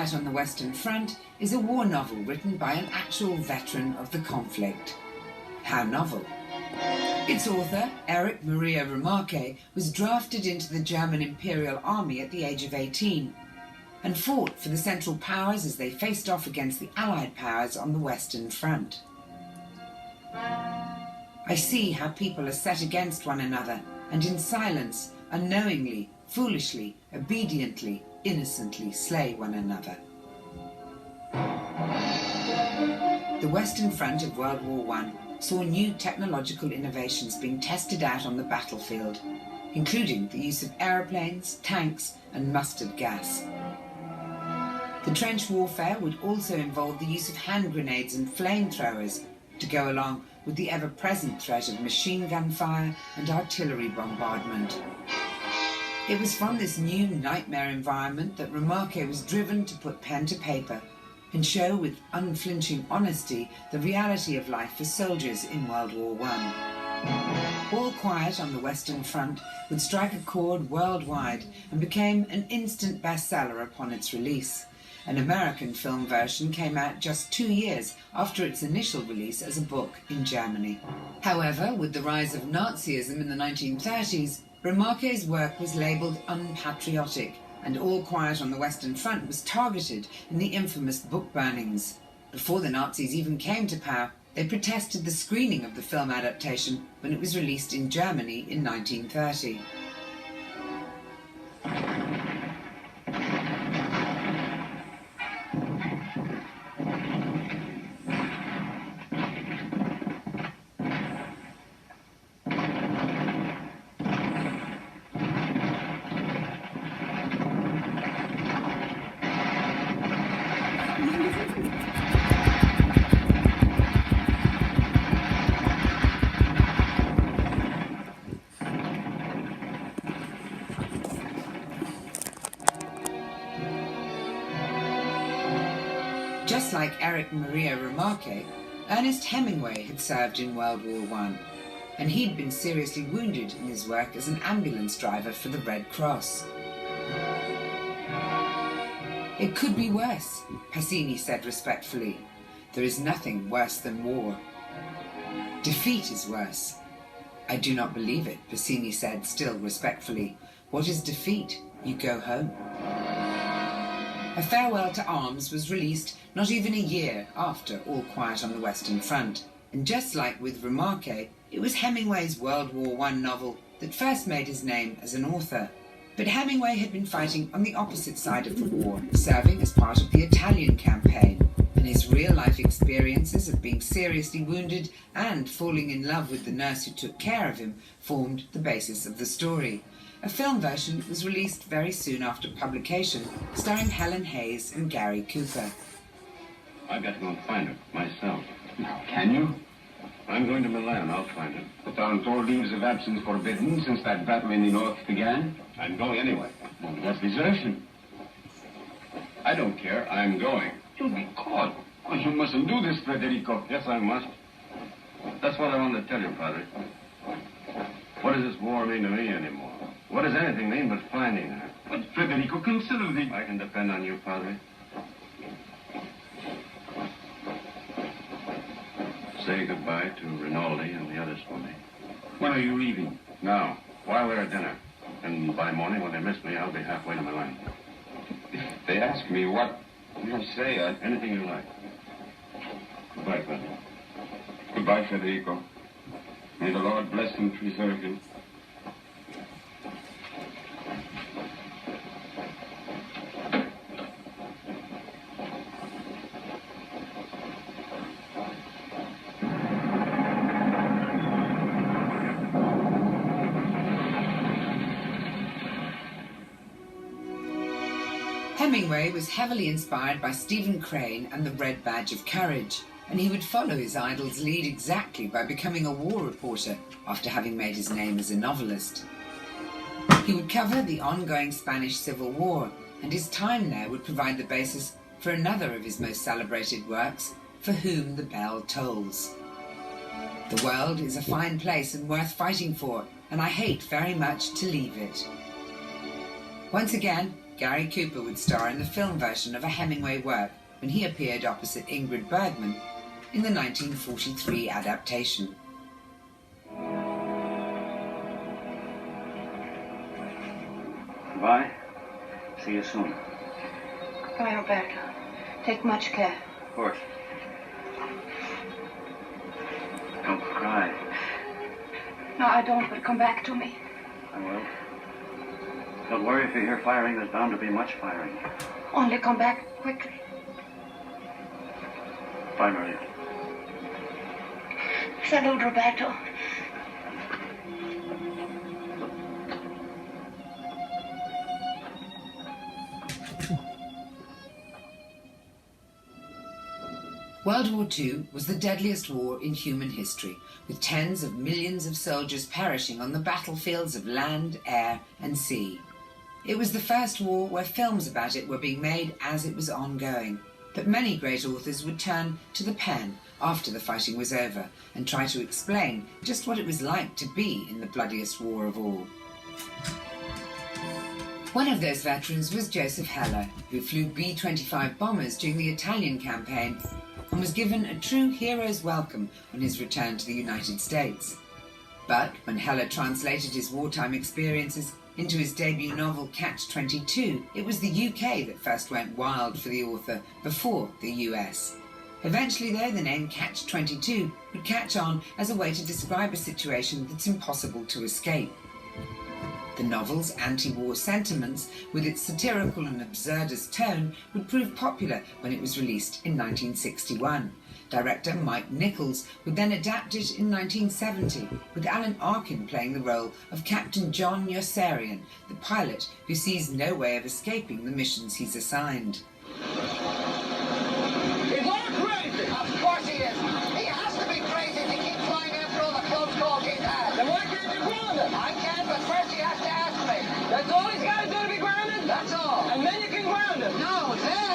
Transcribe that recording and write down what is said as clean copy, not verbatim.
Quiet on the Western Front is a war novel written by an actual veteran of the conflict. How novel? Its author, Erich Maria Remarque, was drafted into the German Imperial Army at the age of 18 and fought for the Central Powers as they faced off against the Allied powers on the Western Front. I see how people are set against one another and in silence, unknowingly, foolishly, obediently, innocently slay one another. The Western Front of World War I saw new technological innovations being tested out on the battlefield, including the use of aeroplanes, tanks, and mustard gas. The trench warfare would also involve the use of hand grenades and flamethrowers to go along with the ever-present threat of machine gun fire and artillery bombardment. It was from this new nightmare environment that Remarque was driven to put pen to paper and show with unflinching honesty the reality of life for soldiers in World War I. All Quiet on the Western Front would strike a chord worldwide and became an instant bestseller upon its release. An American film version came out just 2 years after its initial release as a book in Germany. However, with the rise of Nazism in the 1930s, Remarque's work was labelled unpatriotic, and All Quiet on the Western Front was targeted in the infamous book burnings. Before the Nazis even came to power, they protested the screening of the film adaptation when it was released in Germany in 1930. Just like Erich Maria Remarque, Ernest Hemingway had served in World War I, and he'd been seriously wounded in his work as an ambulance driver for the Red Cross. It could be worse, Pacini said respectfully. There is nothing worse than war. Defeat is worse. I do not believe it, Pacini said, still respectfully. What is defeat? You go home. A Farewell to Arms was released not even a year after All Quiet on the Western Front, and just like with Remarque, it was Hemingway's World War I novel that first made his name as an author. But Hemingway had been fighting on the opposite side of the war, serving as part of the Italian campaign, and his real-life experiences of being seriously wounded and falling in love with the nurse who took care of him formed the basis of the story. A film version was released very soon after publication, starring Helen Hayes and Gary Cooper. I've got to go and find her, myself. Now, can you? I'm going to Milan. I'll find her. But aren't all leaves of absence forbidden since that battle in the north began? I'm going anyway. Well, that's desertion. I don't care. I'm going. You'll be caught. Oh, you mustn't do this, Federico. Yes, I must. That's what I wanted to tell you, Padre. What does this war mean to me anymore? What does anything mean but finding her? But, Federico, consider the... I can depend on you, Padre. Say goodbye to Rinaldi and the others for me. When are you leaving? Now, while we're at dinner. And by morning, when they miss me, I'll be halfway to Milan. If they ask me what you say, Anything you like. Goodbye, Padre. Goodbye, Federico. May the Lord bless and preserve you. Hemingway was heavily inspired by Stephen Crane and the Red Badge of Courage, and he would follow his idol's lead exactly by becoming a war reporter after having made his name as a novelist. He would cover the ongoing Spanish Civil War, and his time there would provide the basis for another of his most celebrated works, For Whom the Bell Tolls. The world is a fine place and worth fighting for, and I hate very much to leave it. Once again, Gary Cooper would star in the film version of a Hemingway work when he appeared opposite Ingrid Bergman in the 1943 adaptation. Goodbye. See you soon. Goodbye, Roberto. Take much care. Of course. Don't cry. No, I don't, but come back to me. I will. Don't worry if you hear firing. There's bound to be much firing. Only come back quickly. Bye, Maria. Salute, Roberto. World War II was the deadliest war in human history, with tens of millions of soldiers perishing on the battlefields of land, air, and sea. It was the first war where films about it were being made as it was ongoing, but many great authors would turn to the pen after the fighting was over and try to explain just what it was like to be in the bloodiest war of all. One of those veterans was Joseph Heller, who flew B-25 bombers during the Italian campaign and was given a true hero's welcome on his return to the United States. But when Heller translated his wartime experiences into his debut novel Catch-22, it was the UK that first went wild for the author before the US. Eventually, though, the name Catch-22 would catch on as a way to describe a situation that's impossible to escape. The novel's anti-war sentiments, with its satirical and absurdist tone, would prove popular when it was released in 1961. Director Mike Nichols would then adapt it in 1970, with Alan Arkin playing the role of Captain John Yossarian, the pilot who sees no way of escaping the missions he's assigned. He's all crazy! Of course he is! He has to be crazy to keep flying after all the close calls he's had! Then why can't you ground him? I can, but first he has to ask me! That's all he's got to do to be grounded? That's all! And then you can ground him? No, then!